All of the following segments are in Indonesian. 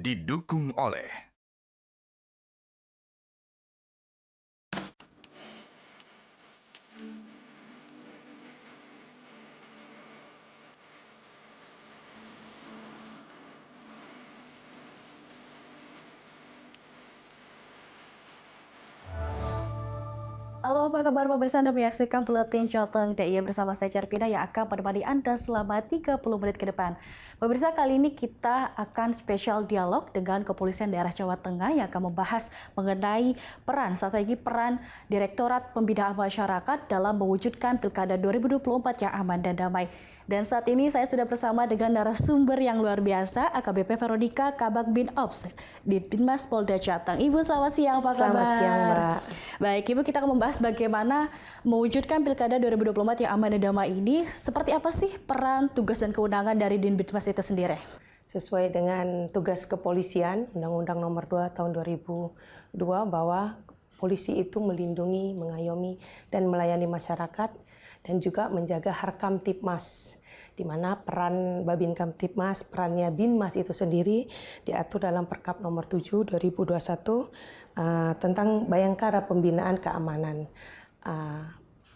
didukung oleh Halo, apa kabar pemirsa? Anda menyaksikan Buletin Jateng DIY bersama saya Cerpina yang akan menemani Anda selama 30 menit ke depan. Pemirsa, kali ini kita akan spesial dialog dengan Kepolisian Daerah Jawa Tengah yang akan membahas mengenai strategi peran Direktorat Pembinaan Masyarakat dalam mewujudkan Pilkada 2024 yang aman dan damai. Dan saat ini saya sudah bersama dengan narasumber yang luar biasa, AKBP Veronica Kabak Bin Ops di Dinmas Polda Jateng. Ibu, selamat siang, apa kabar? Selamat siang, Mbak. Baik, Ibu, kita akan membahas bagaimana mewujudkan Pilkada 2024 yang aman dan damai ini. Seperti apa sih peran, tugas, dan kewenangan dari Dinbitmas itu sendiri? Sesuai dengan tugas kepolisian, Undang-Undang Nomor 2 Tahun 2002 bahwa polisi itu melindungi, mengayomi, dan melayani masyarakat dan juga menjaga Harkam Tipmas, di mana peran Babin Kamtipmas, perannya Binmas itu sendiri diatur dalam Perkap Nomor 7 2021 tentang Bayangkara Pembinaan Keamanan.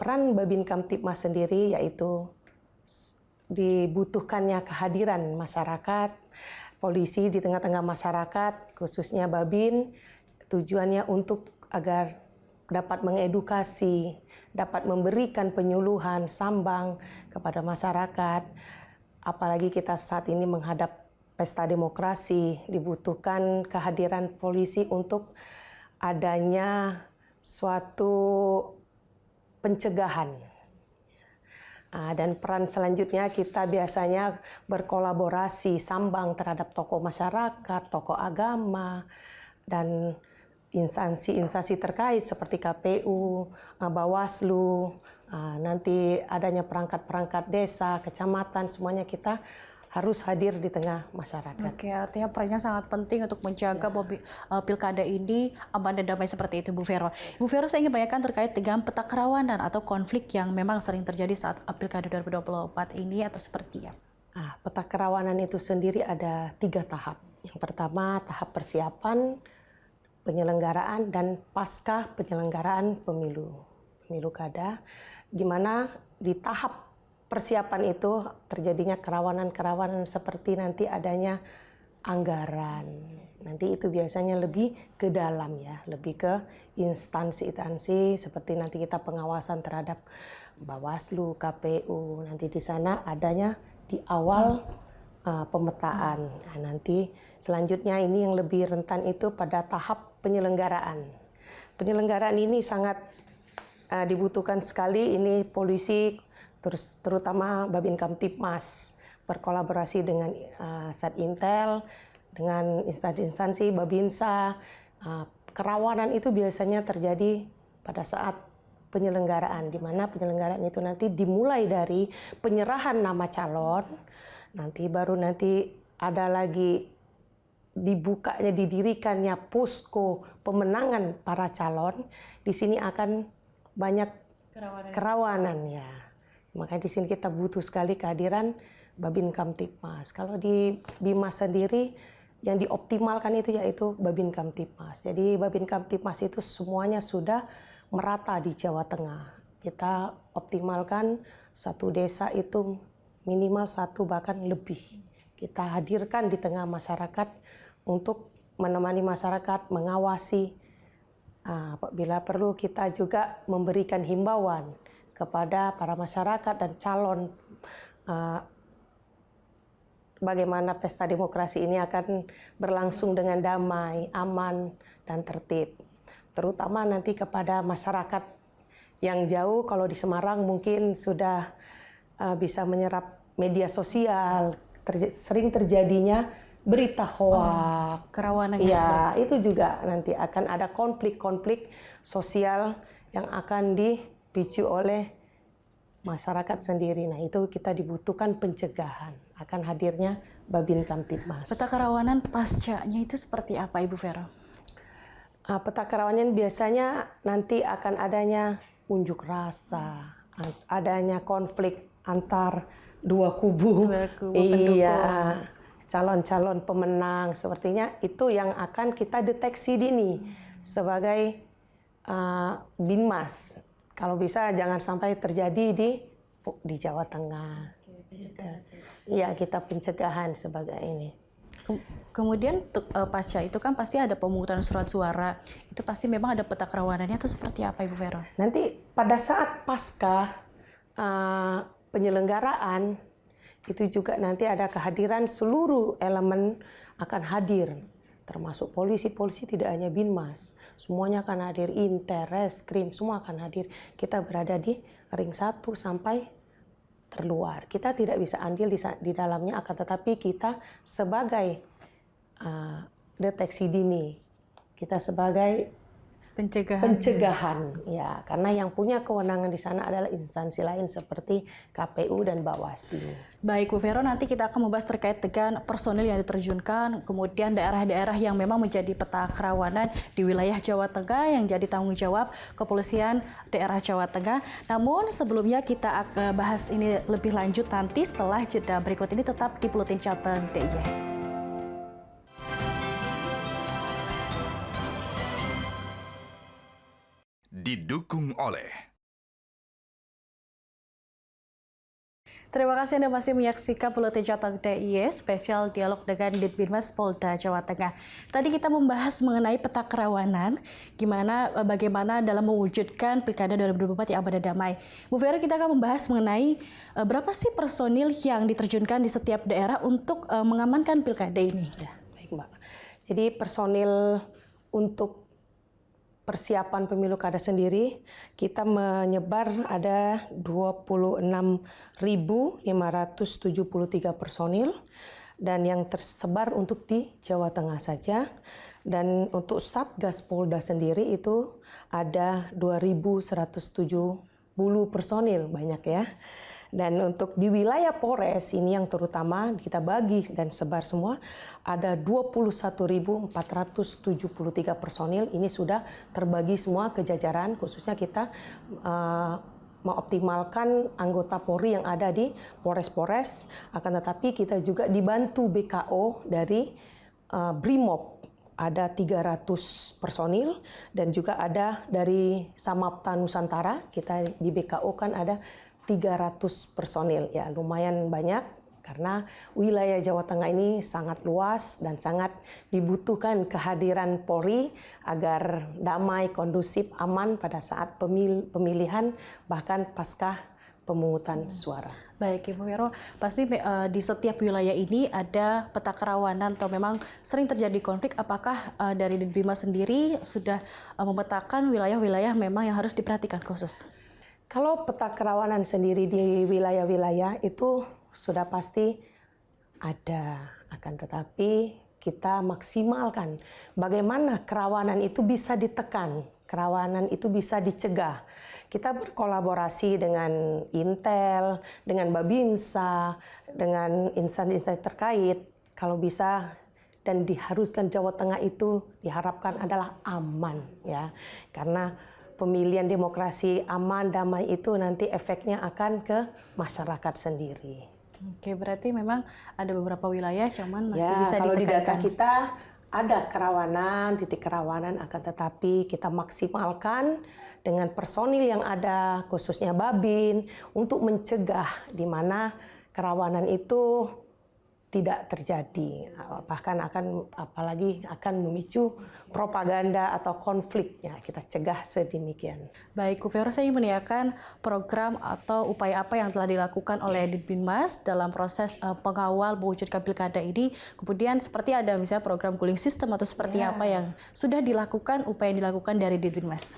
Peran Babin Kamtipmas sendiri yaitu dibutuhkannya kehadiran masyarakat, polisi di tengah-tengah masyarakat, khususnya Babin, tujuannya untuk agar dapat mengedukasi, dapat memberikan penyuluhan, sambang kepada masyarakat. Apalagi kita saat ini menghadap pesta demokrasi, dibutuhkan kehadiran polisi untuk adanya suatu pencegahan. Dan peran selanjutnya kita biasanya berkolaborasi, sambang terhadap tokoh masyarakat, tokoh agama, dan instansi-instansi terkait seperti KPU, Bawaslu, nanti adanya perangkat-perangkat desa, kecamatan, semuanya kita harus hadir di tengah masyarakat. Oke, artinya perannya sangat penting untuk menjaga pilkada ini aman dan damai seperti itu, Bu Vero. Bu Vero, saya ingin tanyakan terkait dengan peta kerawanan atau konflik yang memang sering terjadi saat pilkada 2024 ini atau seperti apa? Peta kerawanan itu sendiri ada 3 tahap. Yang pertama tahap persiapan, penyelenggaraan, dan pasca penyelenggaraan pemilu kada, di mana di tahap persiapan itu terjadinya kerawanan-kerawanan seperti nanti adanya anggaran. Nanti itu biasanya lebih ke dalam ya, lebih ke instansi-instansi seperti nanti kita pengawasan terhadap Bawaslu, KPU. Nanti di sana adanya di awal pemetaan. Nanti selanjutnya ini yang lebih rentan itu pada tahap penyelenggaraan. Penyelenggaraan ini sangat dibutuhkan sekali. Ini polisi terutama Babin Kamtipmas berkolaborasi dengan Satintel, dengan instansi-instansi Babinsa. Kerawanan itu biasanya terjadi pada saat penyelenggaraan, di mana penyelenggaraan itu nanti dimulai dari penyerahan nama calon, nanti ada lagi didirikannya posko pemenangan para calon. Di sini akan banyak kerawanan ya. Makanya di sini kita butuh sekali kehadiran Babin Kamtipmas. Kalau di Bimas sendiri yang dioptimalkan itu yaitu Babin Kamtipmas. Jadi Babin Kamtipmas itu semuanya sudah merata di Jawa Tengah. Kita optimalkan satu desa itu minimal 1 bahkan lebih. Kita hadirkan di tengah masyarakat untuk menemani masyarakat, mengawasi. Apabila perlu kita juga memberikan himbauan kepada para masyarakat dan calon bagaimana pesta demokrasi ini akan berlangsung dengan damai, aman, dan tertib. Terutama nanti kepada masyarakat yang jauh, kalau di Semarang mungkin sudah bisa menyerap media sosial, sering terjadinya berita hoax. Kerawanan ya, itu juga nanti akan ada konflik-konflik sosial yang akan dipicu oleh masyarakat sendiri. Nah, itu kita dibutuhkan pencegahan akan hadirnya Babin Kamtipmas. Peta kerawanan pascanya itu seperti apa, Ibu Vero? Peta kerawanan biasanya nanti akan adanya unjuk rasa, adanya konflik antar dua kubu. Pendukung. Iya. calon-calon pemenang. Sepertinya itu yang akan kita deteksi dini sebagai Binmas. Kalau bisa jangan sampai terjadi di Jawa Tengah. Iya, kita pencegahan sebagai ini. Kemudian pasca itu kan pasti ada pemungutan surat suara. Itu pasti memang ada peta kerawanannya atau seperti apa Ibu Vero? Nanti pada saat pasca penyelenggaraan itu juga nanti ada kehadiran seluruh elemen akan hadir, termasuk polisi tidak hanya Binmas, semuanya akan hadir, Inter, Reskrim, semua akan hadir. Kita berada di ring 1 sampai terluar. Kita tidak bisa andil di dalamnya, akan tetapi kita sebagai deteksi dini, kita sebagai pencegahan, ya, karena yang punya kewenangan di sana adalah instansi lain seperti KPU dan Bawaslu. Baik, Bu Vero, nanti kita akan membahas terkait dengan personil yang diterjunkan, kemudian daerah-daerah yang memang menjadi peta kerawanan di wilayah Jawa Tengah yang jadi tanggung jawab Kepolisian Daerah Jawa Tengah. Namun sebelumnya kita akan bahas ini lebih lanjut nanti setelah jeda berikut ini, tetap di Buletin Jateng DIY. Didukung oleh Terima kasih Anda masih menyaksikan Buletin Jateng DIY spesial dialog dengan Ditbinmas Polda Jawa Tengah. Tadi kita membahas mengenai peta kerawanan, bagaimana dalam mewujudkan Pilkada 2024 yang aman dan damai. Bu Vero, kita akan membahas mengenai berapa sih personil yang diterjunkan di setiap daerah untuk mengamankan Pilkada ini. Ya, baik Mbak. Jadi personil untuk persiapan pemilu kada sendiri, kita menyebar ada 26.573 personil dan yang tersebar untuk di Jawa Tengah saja. Dan untuk Satgas Polda sendiri itu ada 2.170 personil, banyak ya. Dan untuk di wilayah Polres ini yang terutama kita bagi dan sebar semua ada 21.473 personil. Ini sudah terbagi semua ke jajaran, khususnya kita mengoptimalkan anggota Polri yang ada di Polres-Polres, akan tetapi kita juga dibantu BKO dari Brimob. Ada 300 personil dan juga ada dari Samapta Nusantara, kita di BKO kan ada 300 personil, ya lumayan banyak karena wilayah Jawa Tengah ini sangat luas dan sangat dibutuhkan kehadiran Polri agar damai, kondusif, aman pada saat pemilihan bahkan pasca pemungutan suara. Baik Ibu Vero, pasti di setiap wilayah ini ada peta kerawanan atau memang sering terjadi konflik. Apakah dari Ditbinmas sendiri sudah memetakan wilayah-wilayah memang yang harus diperhatikan khusus? Kalau peta kerawanan sendiri di wilayah-wilayah itu sudah pasti ada, akan tetapi kita maksimalkan bagaimana kerawanan itu bisa ditekan, kerawanan itu bisa dicegah. Kita berkolaborasi dengan Intel, dengan Babinsa, dengan instansi-instansi terkait, kalau bisa dan diharuskan Jawa Tengah itu diharapkan adalah aman, ya, karena pemilihan demokrasi aman, damai itu nanti efeknya akan ke masyarakat sendiri. Oke, berarti memang ada beberapa wilayah cuman masih ya, bisa kalau ditekankan. Di data kita ada kerawanan, titik kerawanan, akan tetapi kita maksimalkan dengan personil yang ada, khususnya Babin, untuk mencegah di mana kerawanan itu tidak terjadi, bahkan apalagi akan memicu propaganda atau konflik, ya kita cegah sedemikian. Baik, Bu Vero, saya ingin menanyakan program atau upaya apa yang telah dilakukan oleh Ditbinmas dalam proses pengawal mewujudkan pilkada ini. Kemudian seperti ada misalnya program cooling system atau seperti apa yang sudah dilakukan, upaya yang dilakukan dari Ditbinmas.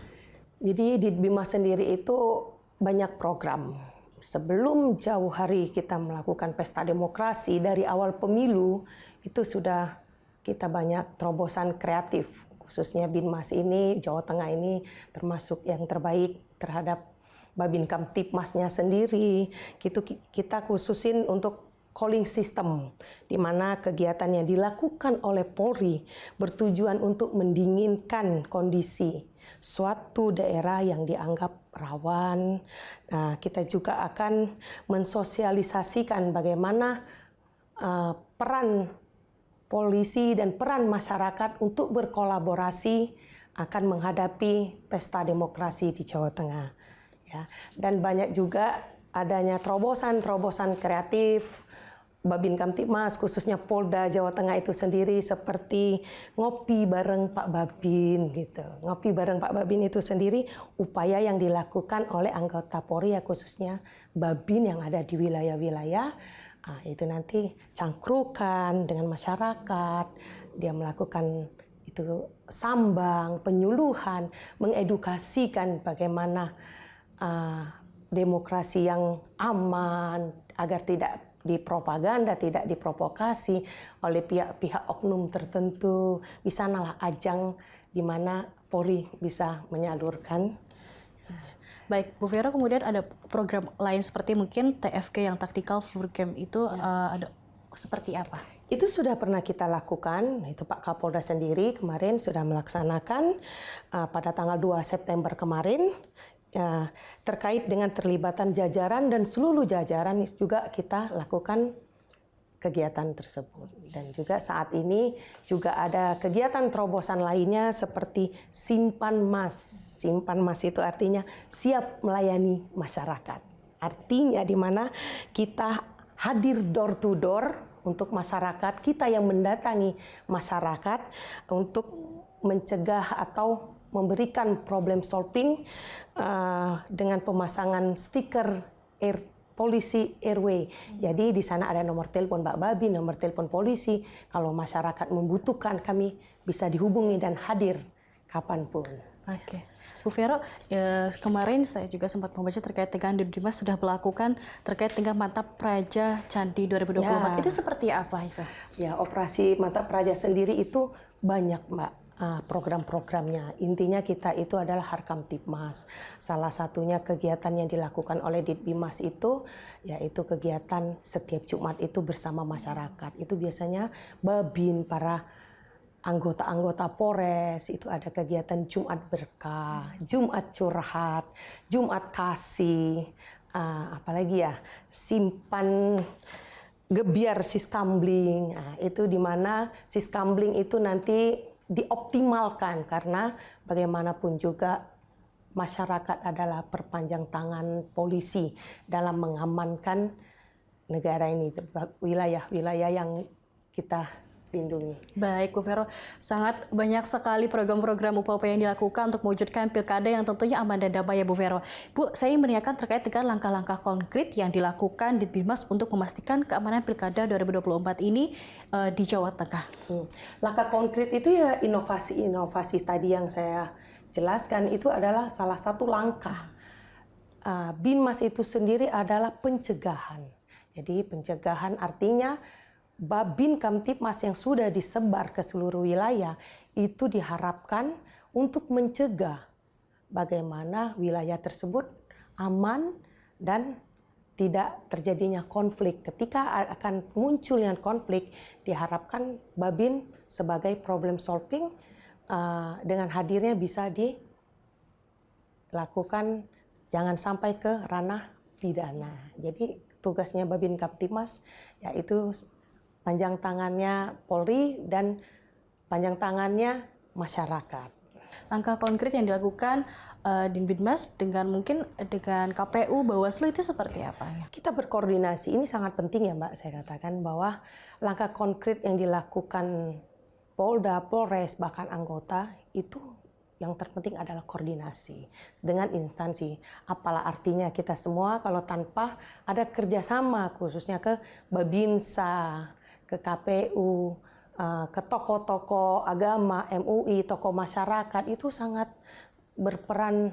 Jadi Ditbinmas sendiri itu banyak program. Sebelum jauh hari kita melakukan pesta demokrasi dari awal pemilu, itu sudah kita banyak terobosan kreatif. Khususnya Binmas ini, Jawa Tengah ini termasuk yang terbaik terhadap Babin Kamtipmasnya sendiri. Kita khususin untuk calling system, di mana kegiatan yang dilakukan oleh Polri bertujuan untuk mendinginkan kondisi suatu daerah yang dianggap rawan. Nah, kita juga akan mensosialisasikan bagaimana peran polisi dan peran masyarakat untuk berkolaborasi akan menghadapi pesta demokrasi di Jawa Tengah. Ya, dan banyak juga adanya terobosan-terobosan kreatif Babin Kamtibmas, khususnya Polda Jawa Tengah itu sendiri, seperti ngopi bareng Pak Babin gitu. Ngopi bareng Pak Babin itu sendiri upaya yang dilakukan oleh anggota Polri, ya khususnya Babin yang ada di wilayah-wilayah. Itu nanti cangkrukan dengan masyarakat, dia melakukan itu sambang, penyuluhan, mengedukasikan bagaimana demokrasi yang aman agar tidak dipropaganda, tidak diprovokasi oleh pihak-pihak oknum tertentu. Di sanalah ajang di mana Polri bisa menyalurkan. Baik, Bu Vero, kemudian ada program lain seperti mungkin TFK yang Tactical Floor Camp itu ada seperti apa? Itu sudah pernah kita lakukan, itu Pak Kapolda sendiri kemarin sudah melaksanakan pada tanggal 2 September kemarin. Terkait dengan terlibatan jajaran dan seluruh jajaran juga kita lakukan kegiatan tersebut. Dan juga saat ini juga ada kegiatan terobosan lainnya seperti simpan mas. Simpan mas itu artinya siap melayani masyarakat. Artinya di mana kita hadir door to door untuk masyarakat, kita yang mendatangi masyarakat untuk mencegah atau memberikan problem solving dengan pemasangan stiker polisi RW. Jadi di sana ada nomor telepon Mbak Babi, nomor telepon polisi. Kalau masyarakat membutuhkan, kami bisa dihubungi dan hadir kapanpun. Oke, Bu Vero, kemarin saya juga sempat membaca terkait dengan Dibdimas sudah melakukan terkait dengan Mantap Praja Candi 2024. Itu seperti apa itu? Ya, operasi Mantap Praja sendiri itu banyak, Mbak. Program-programnya. Intinya kita itu adalah Harkamtibmas. Salah satunya kegiatan yang dilakukan oleh Ditbimas itu yaitu kegiatan setiap Jumat itu bersama masyarakat. Itu biasanya Babin, para anggota-anggota Polres, itu ada kegiatan Jumat Berkah, Jumat Curhat, Jumat Kasih, apalagi ya, simpan gebiar Siskambling. Itu di mana Siskambling itu nanti dioptimalkan, karena bagaimanapun juga masyarakat adalah perpanjang tangan polisi dalam mengamankan negara ini, wilayah-wilayah yang kita lindungi. Baik, Bu Vero, sangat banyak sekali program-program upaya yang dilakukan untuk mewujudkan pilkada yang tentunya aman dan damai ya Bu Vero. Bu, saya ingin menanyakan terkait dengan langkah-langkah konkret yang dilakukan di Ditbimas untuk memastikan keamanan pilkada 2024 ini di Jawa Tengah. Langkah konkret itu ya inovasi-inovasi tadi yang saya jelaskan, itu adalah salah satu langkah. Binmas itu sendiri adalah pencegahan. Jadi pencegahan artinya Babin Kamtibmas yang sudah disebar ke seluruh wilayah itu diharapkan untuk mencegah bagaimana wilayah tersebut aman dan tidak terjadinya konflik. Ketika akan munculnya konflik, diharapkan Babin sebagai problem solving dengan hadirnya bisa dilakukan, jangan sampai ke ranah pidana. Jadi tugasnya Babin Kamtibmas yaitu panjang tangannya Polri dan panjang tangannya masyarakat. Langkah konkret yang dilakukan Ditbimas dengan mungkin dengan KPU, Bawaslu itu seperti apa? Kita berkoordinasi, ini sangat penting ya Mbak, saya katakan bahwa langkah konkret yang dilakukan Polda, Polres, bahkan anggota itu yang terpenting adalah koordinasi dengan instansi. Apalah artinya kita semua kalau tanpa ada kerjasama, khususnya ke Babinsa, ke KPU, ke tokoh-tokoh agama, MUI, tokoh masyarakat, itu sangat berperan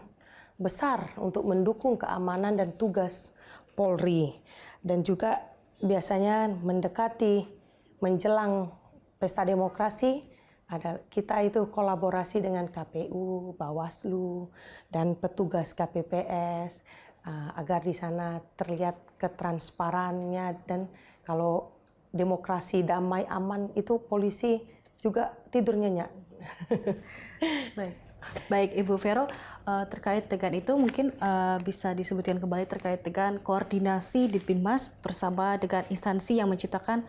besar untuk mendukung keamanan dan tugas Polri. Dan juga biasanya mendekati menjelang pesta demokrasi, kita itu kolaborasi dengan KPU, Bawaslu, dan petugas KPPS agar di sana terlihat ketransparannya. Dan kalau demokrasi damai aman itu polisi juga tidur nyenyak, Baik, baik Ibu Vero, terkait dengan itu mungkin bisa disebutkan kembali terkait dengan koordinasi Ditbinmas bersama dengan instansi yang menciptakan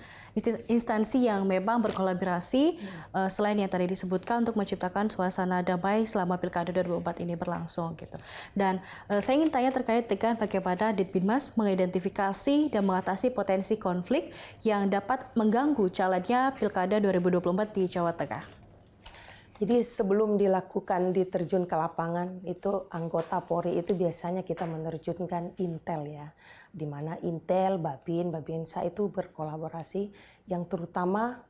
instansi yang memang berkolaborasi selain yang tadi disebutkan untuk menciptakan suasana damai selama Pilkada 2024 ini berlangsung gitu. Dan saya ingin tanya terkait dengan bagaimana Ditbinmas mengidentifikasi dan mengatasi potensi konflik yang dapat mengganggu jalannya Pilkada 2024 di Jawa Tengah. Jadi sebelum dilakukan diterjun ke lapangan, itu anggota Polri itu biasanya kita menerjunkan Intel ya. Di mana Intel, Babinsa itu berkolaborasi yang terutama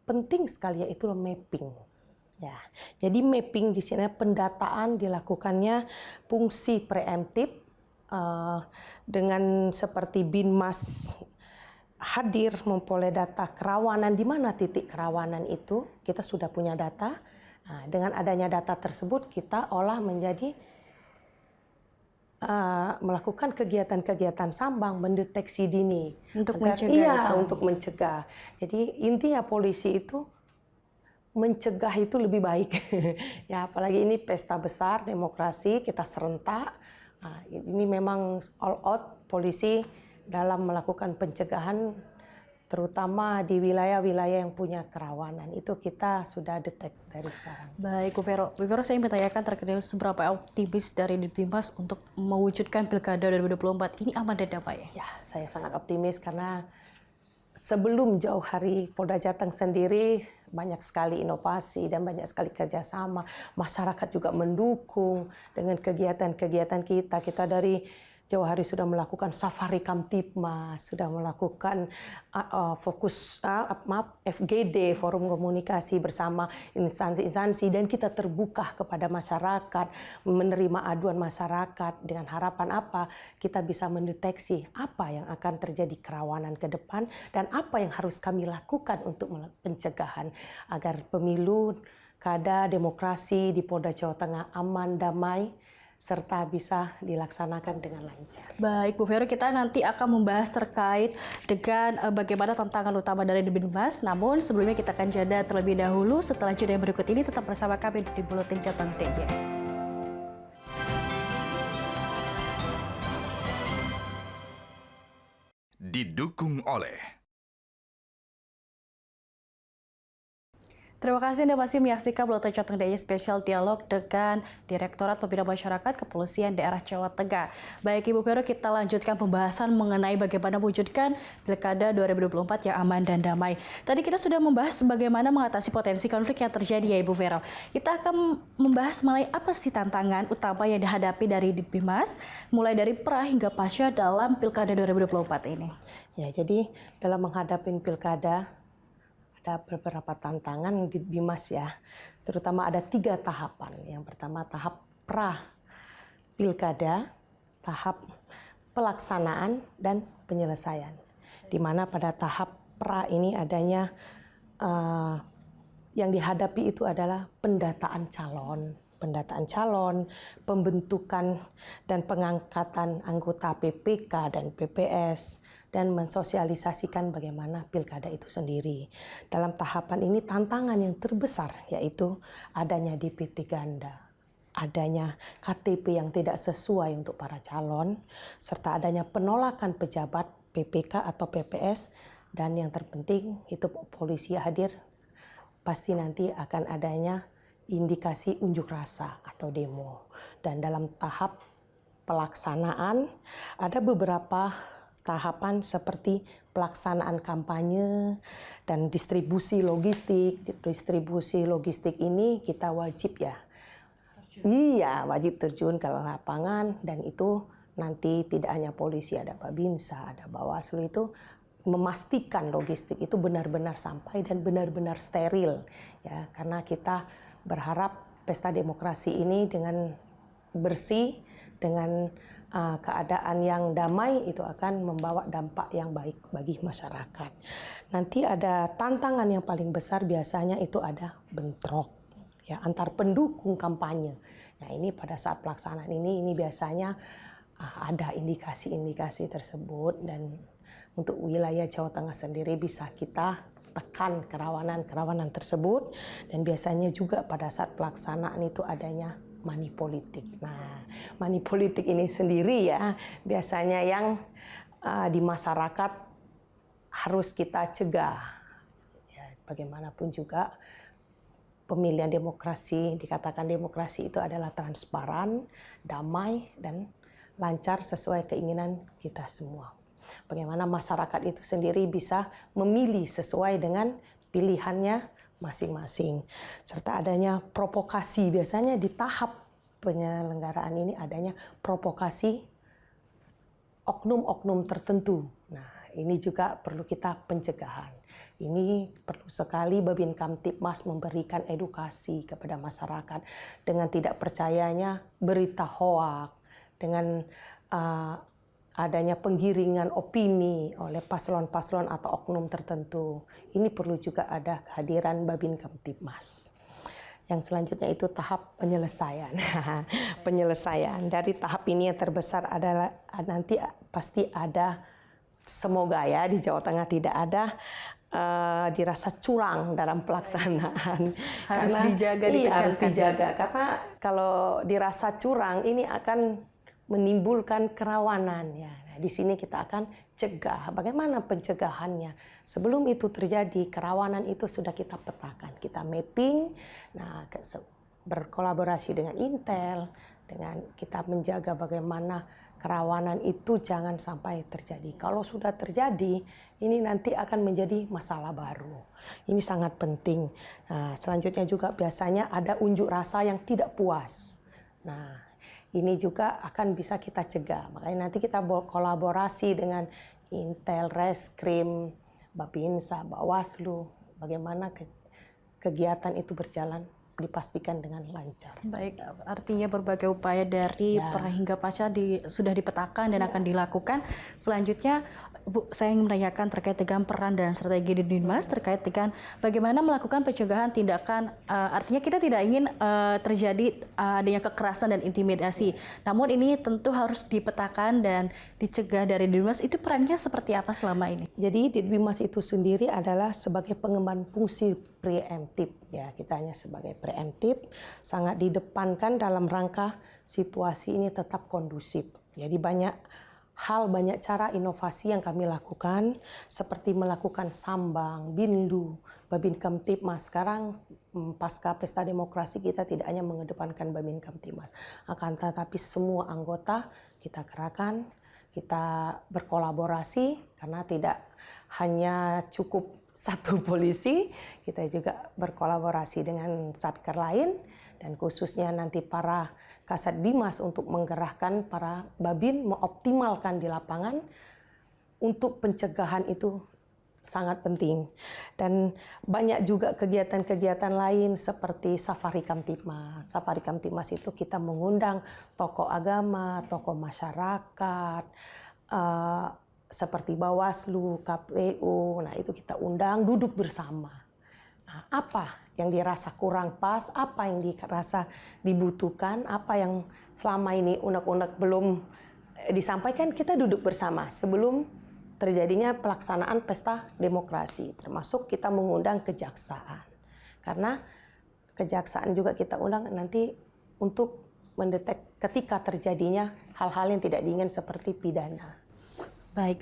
penting sekali yaitu mapping. Ya, jadi mapping di sini pendataan dilakukannya fungsi preemptif dengan seperti Binmas hadir memperoleh data kerawanan, di mana titik kerawanan itu kita sudah punya data. Nah, dengan adanya data tersebut kita olah menjadi melakukan kegiatan-kegiatan sambang, mendeteksi dini Untuk agar, mencegah untuk mencegah. Jadi intinya polisi itu mencegah itu lebih baik. Ya, apalagi ini pesta besar demokrasi, kita serentak. Nah, ini memang all out polisi dalam melakukan pencegahan, terutama di wilayah-wilayah yang punya kerawanan. Itu kita sudah detek dari sekarang. Baik, Bu Vero. Bu Vero, saya ingin bertanyakan terkait seberapa optimis dari Ditbinmas untuk mewujudkan Pilkada 2024 ini aman dan damai? Ya, saya sangat optimis karena sebelum jauh hari Polda Jateng sendiri banyak sekali inovasi dan banyak sekali kerjasama. Masyarakat juga mendukung dengan kegiatan-kegiatan kita. Kita dari jauh hari sudah melakukan safari Kamtibmas, sudah melakukan FGD, forum komunikasi bersama instansi-instansi, dan kita terbuka kepada masyarakat, menerima aduan masyarakat dengan harapan apa? Kita bisa mendeteksi apa yang akan terjadi kerawanan ke depan dan apa yang harus kami lakukan untuk pencegahan agar pemilu, kada, demokrasi di Polda Jawa Tengah aman, damai, serta bisa dilaksanakan dengan lancar. Baik, Bu Vero, kita nanti akan membahas terkait dengan bagaimana tantangan utama dari Ditbinmas. Namun sebelumnya kita akan jeda terlebih dahulu. Setelah jeda yang berikut ini tetap bersama kami di Buletin Jateng DIY. Didukung oleh Terima kasih Anda masih menyaksikan Buletin Jateng DIY spesial dialog dengan Direktorat Pembina Masyarakat Kepolisian Daerah Jawa Tengah. Baik Ibu Vero, kita lanjutkan pembahasan mengenai bagaimana mewujudkan Pilkada 2024 yang aman dan damai. Tadi kita sudah membahas bagaimana mengatasi potensi konflik yang terjadi ya Ibu Vero. Kita akan membahas mengenai apa sih tantangan utama yang dihadapi dari Ditbinmas mulai dari pra hingga pasca dalam Pilkada 2024 ini. Ya, jadi dalam menghadapi pilkada ada beberapa tantangan di Ditbinmas ya, terutama ada 3 tahapan. Yang pertama tahap pra pilkada, tahap pelaksanaan, dan penyelesaian. Di mana pada tahap pra ini adanya yang dihadapi itu adalah pendataan calon, pembentukan dan pengangkatan anggota PPK dan PPS, dan mensosialisasikan bagaimana pilkada itu sendiri. Dalam tahapan ini tantangan yang terbesar yaitu adanya DPT ganda, adanya KTP yang tidak sesuai untuk para calon, serta adanya penolakan pejabat PPK atau PPS, dan yang terpenting itu polisi hadir, pasti nanti akan adanya indikasi unjuk rasa atau demo. Dan dalam tahap pelaksanaan ada beberapa tahapan seperti pelaksanaan kampanye dan distribusi logistik. Distribusi logistik ini kita wajib ya. Iya, wajib terjun ke lapangan, dan itu nanti tidak hanya polisi, ada Babinsa, ada Bawaslu, itu memastikan logistik itu benar-benar sampai dan benar-benar steril ya, karena kita berharap pesta demokrasi ini dengan bersih, dengan keadaan yang damai itu akan membawa dampak yang baik bagi masyarakat. Nanti ada tantangan yang paling besar, biasanya itu ada bentrok ya antar pendukung kampanye. Nah, ini pada saat pelaksanaan ini biasanya ada indikasi-indikasi tersebut, dan untuk wilayah Jawa Tengah sendiri bisa kita tekan kerawanan tersebut, dan biasanya juga pada saat pelaksanaan itu adanya money politik. Nah, money politik ini sendiri ya biasanya yang di masyarakat harus kita cegah. Ya, bagaimanapun juga pemilihan demokrasi, dikatakan demokrasi itu adalah transparan, damai, dan lancar sesuai keinginan kita semua. Bagaimana masyarakat itu sendiri bisa memilih sesuai dengan pilihannya masing-masing. Serta adanya provokasi, biasanya di tahap penyelenggaraan ini adanya provokasi oknum-oknum tertentu. Nah, ini juga perlu kita pencegahan. Ini perlu sekali Babin Kamtibmas memberikan edukasi kepada masyarakat dengan tidak percayanya berita hoak, dengan adanya penggiringan opini oleh paslon-paslon atau oknum tertentu. Ini perlu juga ada kehadiran Babin Kamtibmas. Yang selanjutnya itu tahap penyelesaian. Penyelesaian. Dari tahap ini yang terbesar adalah nanti pasti ada, semoga ya di Jawa Tengah tidak ada dirasa curang dalam pelaksanaan. Harus dijaga, iya, harus ditekankan. dijaga. Karena kalau dirasa curang ini akan menimbulkan kerawanan ya. Nah, di sini kita akan cegah. Bagaimana pencegahannya? Sebelum itu terjadi, kerawanan itu sudah kita petakan, kita mapping. Nah, berkolaborasi dengan Intel, dengan kita menjaga bagaimana kerawanan itu jangan sampai terjadi. Kalau sudah terjadi, ini nanti akan menjadi masalah baru. Ini sangat penting. Nah, selanjutnya juga biasanya ada unjuk rasa yang tidak puas. Nah, ini juga akan bisa kita cegah. Makanya nanti kita berkolaborasi dengan Intel, Reskrim, Babinsa, Bawaslu, bagaimana kegiatan itu berjalan dipastikan dengan lancar. Baik, artinya berbagai upaya dari pra hingga pasca sudah dipetakan dan akan dilakukan. Selanjutnya, Bu, saya ingin menanyakan terkait dengan peran dan strategi Dinbinmas terkait dengan bagaimana melakukan pencegahan tindakan. Artinya kita tidak ingin terjadi adanya kekerasan dan intimidasi. Namun ini tentu harus dipetakan dan dicegah dari Dinbinmas. Itu perannya seperti apa selama ini? Jadi Dinbinmas itu sendiri adalah sebagai pengemban fungsi preemptif ya, kita hanya sebagai preemptif, sangat didepankan dalam rangka situasi ini tetap kondusif. Jadi banyak hal, banyak cara inovasi yang kami lakukan, seperti melakukan sambang, bindu, Babin Kamtibmas. Sekarang pasca pesta demokrasi kita tidak hanya mengedepankan Babin Kamtibmas, akan tetapi semua anggota kita kerahkan, kita berkolaborasi karena tidak hanya cukup satu polisi, kita juga berkolaborasi dengan satker lain dan khususnya nanti para Kasat Bimas untuk menggerakkan para babin mengoptimalkan di lapangan untuk pencegahan itu sangat penting. Dan banyak juga kegiatan-kegiatan lain seperti Safari Kamtibmas. Safari Kamtibmas itu kita mengundang tokoh agama, tokoh masyarakat, seperti Bawaslu, KPU, nah itu kita undang duduk bersama. Nah, apa yang dirasa kurang pas, apa yang dirasa dibutuhkan, apa yang selama ini unek-unek belum disampaikan, kita duduk bersama sebelum terjadinya pelaksanaan pesta demokrasi. Termasuk kita mengundang kejaksaan. Karena kejaksaan juga kita undang nanti untuk mendetek ketika terjadinya hal-hal yang tidak diinginkan seperti pidana. Baik,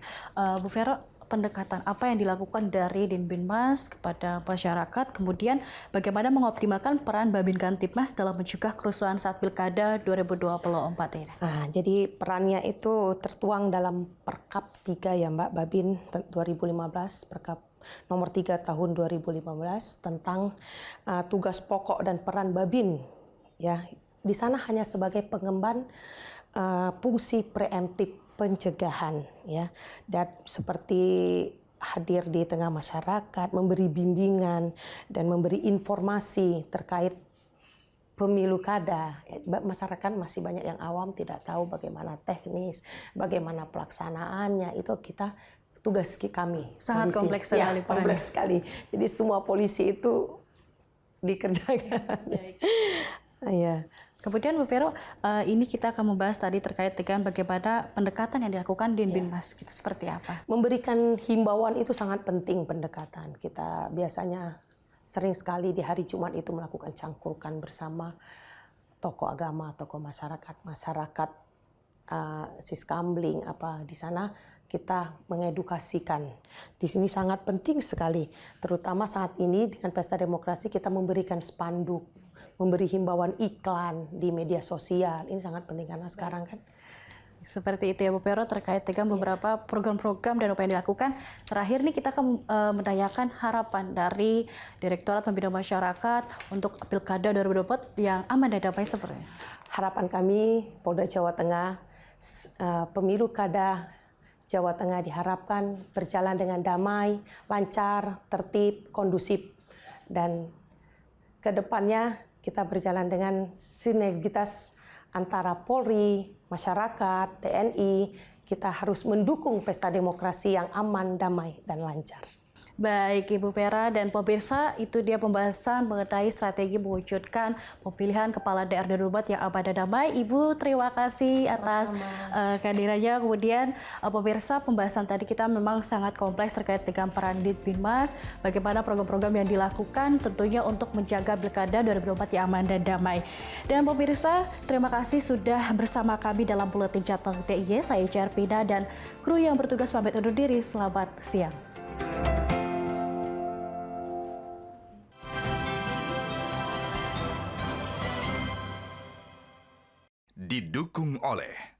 Bu Vero, pendekatan apa yang dilakukan dari Dinbinmas kepada masyarakat, kemudian bagaimana mengoptimalkan peran Babin Kamtibmas dalam mencegah kerusuhan saat Pilkada 2024 ini? Nah, jadi perannya itu tertuang dalam Perkap 3 ya Mbak, Babin 2015, Perkap nomor 3 tahun 2015 tentang tugas pokok dan peran Babin. Ya, di sana hanya sebagai pengemban fungsi preemptif pencegahan ya, dan seperti hadir di tengah masyarakat, memberi bimbingan dan memberi informasi terkait pemilu kada. Masyarakat masih banyak yang awam, tidak tahu bagaimana teknis, bagaimana pelaksanaannya. Itu kita tugas kami. Sangat polisi. kompleks sekali. Ya, kompleks sekali. Jadi semua polisi itu dikerjakan. Ya. Kemudian Bu Vero, ini kita akan membahas tadi terkait dengan bagaimana pendekatan yang dilakukan di Binmas, gitu, seperti apa? Memberikan himbauan itu sangat penting pendekatan. Kita biasanya sering sekali di hari Jumat itu melakukan cangkurkan bersama tokoh agama, tokoh masyarakat Siskamling apa di sana kita mengedukasikan. Di sini sangat penting sekali, terutama saat ini dengan Pesta Demokrasi kita memberikan spanduk, memberi himbauan iklan di media sosial. Ini sangat penting karena sekarang kan. Seperti itu ya Bu Vero, terkait dengan beberapa program-program dan apa yang dilakukan. Terakhir nih kita akan menanyakan harapan dari Direktorat Pembina Masyarakat untuk Pilkada 2024 yang aman dan damai seperti ini. Harapan kami Polda Jawa Tengah, pemilu kada Jawa Tengah diharapkan berjalan dengan damai, lancar, tertib, kondusif, dan kedepannya kita berjalan dengan sinergitas antara Polri, masyarakat, TNI. Kita harus mendukung pesta demokrasi yang aman, damai, dan lancar. Baik Ibu Vera dan pemirsa, itu dia pembahasan mengenai strategi mewujudkan pemilihan kepala daerah 2024 yang aman dan damai. Ibu, terima kasih atas kehadirannya. Kemudian pemirsa, pembahasan tadi kita memang sangat kompleks terkait dengan peran Binmas, bagaimana program-program yang dilakukan tentunya untuk menjaga Pilkada 2024 yang aman dan damai. Dan pemirsa, terima kasih sudah bersama kami dalam Buletin Jateng DIY. Saya Jarpina dan kru yang bertugas pamit undur diri. Selamat siang. Didukung oleh